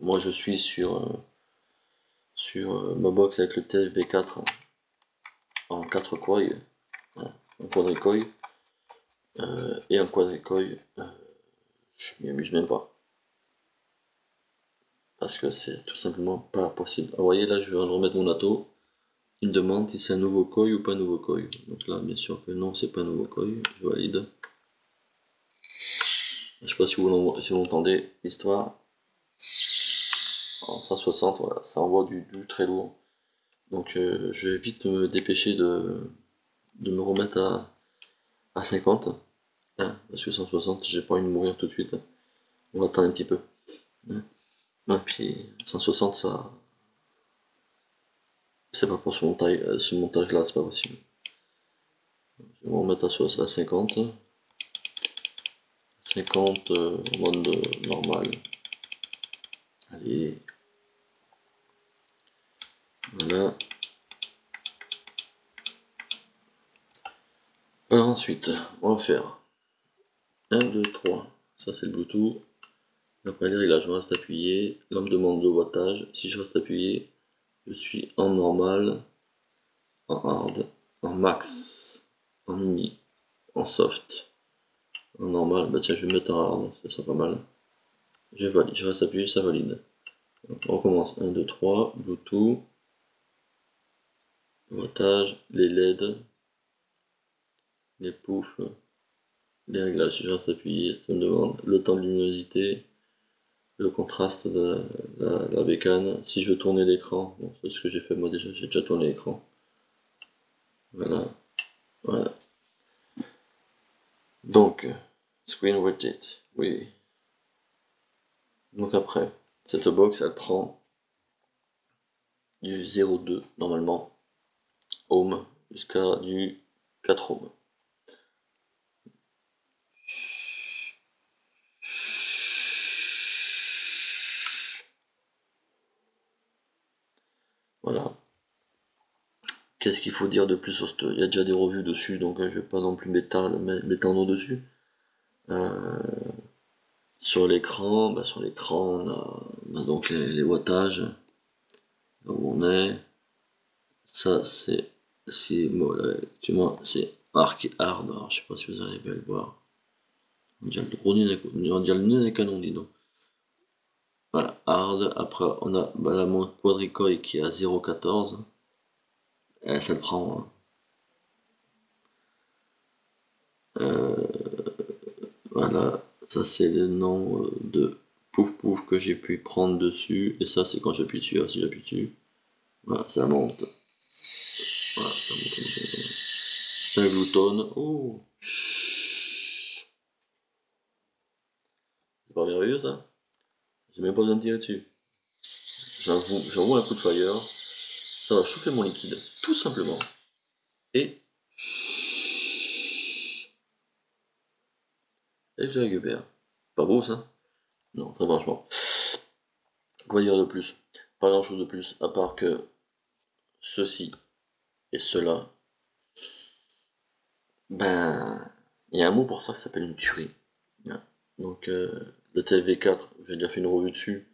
moi je suis sur ma box avec le TFB4 en 4 coils, en quadricoil, et en quadricoil, je m'y amuse même pas. Parce que c'est tout simplement pas possible. Vous voyez là, je viens de remettre mon ato. Il me demande si c'est un nouveau koi ou pas un nouveau koi. Donc là, bien sûr que non, c'est pas un nouveau koi. Je valide. Je sais pas si vous entendez l'histoire. En 160, voilà, ça envoie du très lourd. Donc je vais vite me dépêcher de me remettre à 50. Hein, parce que 160, j'ai pas envie de mourir tout de suite. On va attendre un petit peu. Hein. Ouais, puis 160, ça, c'est pas pour ce montage-là, c'est pas possible. Je vais me remettre à 50. 50 en mode normal. Allez. Voilà. Alors ensuite, on va faire 1, 2, 3. Ça c'est le Bluetooth. Après les réglages, je reste appuyé. Là on me demande le wattage. Si je reste appuyé, je suis en normal, en hard, en max, en mini, en soft, en normal. Bah tiens, je vais mettre en hard, ça sera pas mal. Je valide, je reste appuyé, ça valide. Donc, on recommence. 1, 2, 3, Bluetooth, wattage, les LED, les poufs, les réglages. Si je reste appuyé, ça me demande le temps de luminosité, le contraste de la bécane. Si je veux tourner l'écran, bon, c'est ce que j'ai fait moi déjà, j'ai déjà tourné l'écran. Voilà. Voilà. Donc, screen rotate, oui. Donc après, cette box, elle prend du 0,2 normalement, ohm, jusqu'à du 4 ohms. Voilà. Qu'est-ce qu'il faut dire de plus sur ce... Il y a déjà des revues dessus, donc je vais pas non plus m'étendre dessus. Sur l'écran, on a donc les wattages, là où on est. Ça, voilà, c'est arc hard. Alors, je sais pas si vous arrivez à le voir. On dirait le gros nez, on dirait le nez des canons, dis donc. Voilà, hard. Après, on a la montre quadricoil qui est à 0,14. Ça le prend. Hein. Voilà, ça c'est le nom de pouf pouf que j'ai pu prendre dessus. Et ça, c'est quand j'appuie dessus. Si j'appuie dessus, voilà, ça monte. Voilà, ça monte. C'est un glouton. Oh, c'est pas merveilleux ça? J'ai même pas besoin de tirer dessus. J'avoue un coup de fire. Ça va chauffer mon liquide, tout simplement. Et je récupère. Pas beau ça? Non, très franchement. Quoi dire de plus? Pas grand chose de plus, à part que ceci et cela, ben, il y a un mot pour ça qui s'appelle une tuerie. Voilà. Donc, le TFV4, j'ai déjà fait une revue dessus.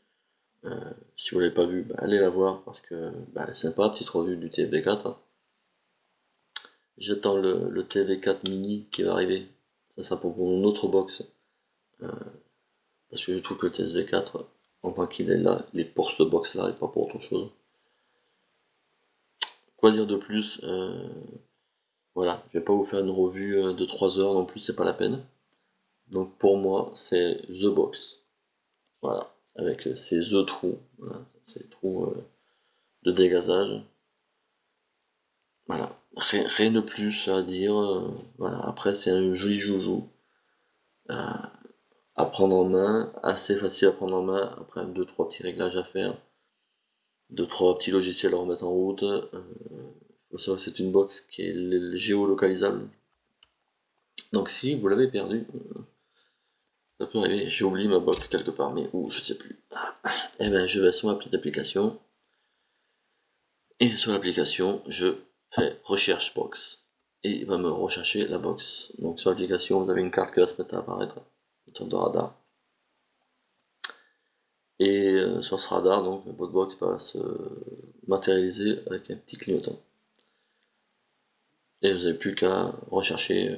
Si vous l'avez pas vu, ben, allez la voir parce que ben, c'est sympa, petite revue du TFV4. J'attends le TFV4 mini qui va arriver. Ça sera pour mon autre box. Parce que je trouve que le TSV4, en tant qu'il est là, il est pour ce box là et pas pour autre chose. Quoi dire de plus? Voilà, je vais pas vous faire une revue de 3 heures non plus, c'est pas la peine. Donc pour moi, c'est The Box. Voilà, avec ces The trous, voilà, ces trous de dégazage. Voilà, rien de plus à dire. Voilà. Après, c'est un joli joujou à prendre en main, assez facile à prendre en main. Après, deux trois petits réglages à faire, deux trois petits logiciels à remettre en route. Faut savoir que c'est une box qui est géolocalisable. Donc si vous l'avez perdu, ça peut arriver, j'ai oublié ma box quelque part, mais où, je sais plus. Et ben je vais sur ma petite application, et sur l'application, je fais recherche box. Et il va me rechercher la box. Donc sur l'application, vous avez une carte qui va se mettre à apparaître, une sorte de radar. Et sur ce radar, donc votre box va se matérialiser avec un petit clignotant. Et vous n'avez plus qu'à rechercher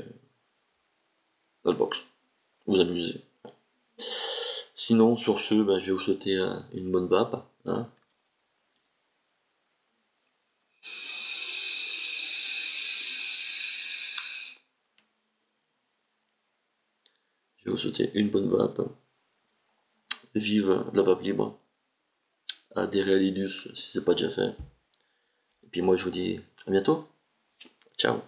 notre box, vous amuser. Sinon, sur ce, ben, je vais vous souhaiter une bonne vape. Hein. Je vais vous souhaiter une bonne vape. Vive la vape libre. Adhérez à l'IDUS si c'est pas déjà fait. Et puis moi je vous dis à bientôt. Ciao.